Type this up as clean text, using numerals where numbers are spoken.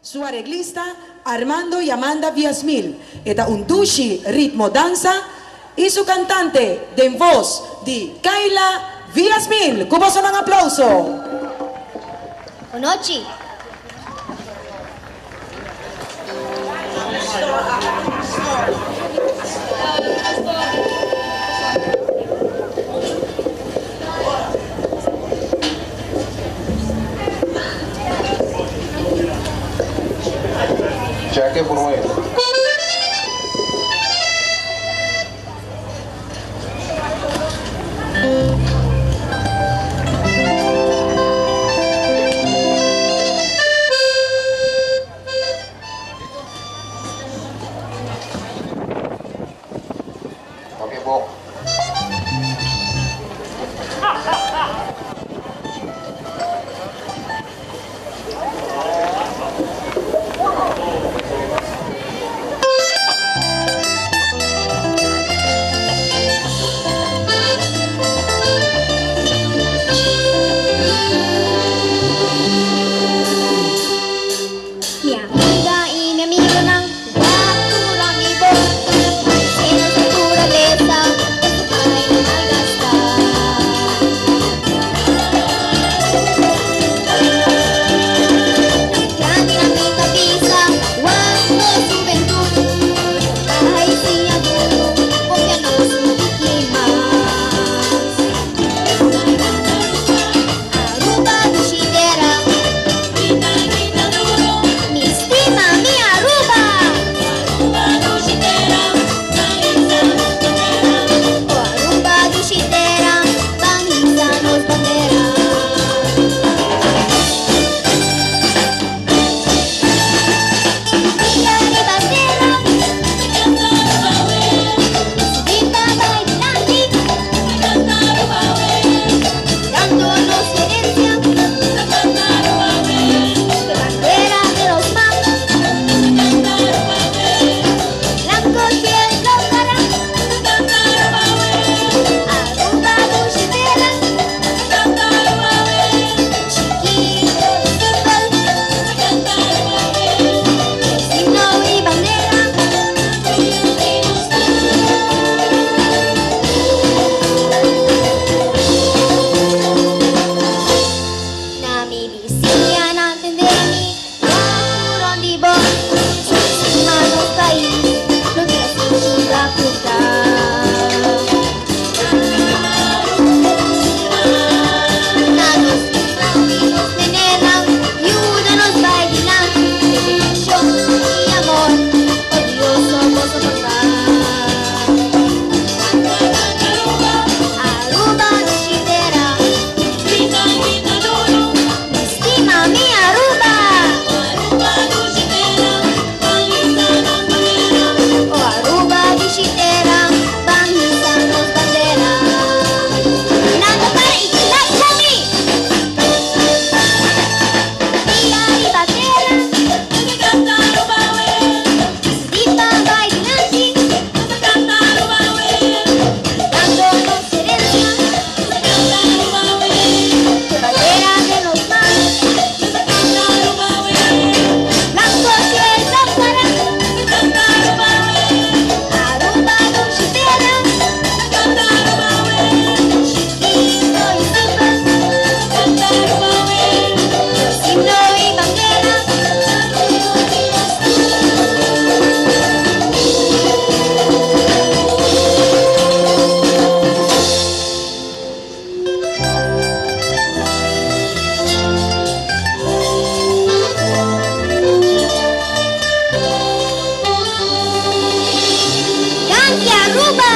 Su arreglista Armando y Amanda Villasmil, eta un dushi ritmo danza y su cantante de voz de Kayla Villasmil. Cuboso ng aplauso. Onochi. Jacket por nueve. Oke, Bo. Mi amiga y mi amigo ng naturang ibon. En la naturaleza ay nalgastan. Yan dinamita pisa, cuando su juventud ay sin adulto, porque no subiquimas. Aruba dushitera, mi estima, mi Aruba. O Aruba dushitera, bangisa nos bandera. Mira mi bandera, subida bailando, dándonos herencia, la bandera de los mapas, blanco y el cara, Aruba dushitera, chiquito y simple, signo y bandera. Nami bisnya nantendeni, naturon di bon, manos país, lo que suda puta. Nanos nos veneran, ayúdanos bailar, dedicación y amor, odioso gozo total. Aruba dushitera, mi estima, mi Aruba. O Aruba dushitera, bangisa nos bandera. Nando para Itilachami. Mira y bandera, diva bailanti, dándonos herencia, bandera de los mares, blanco y el zápara. Aruba dushitera, chiquito y simple, signo y bandera. ¡Cante Aruba!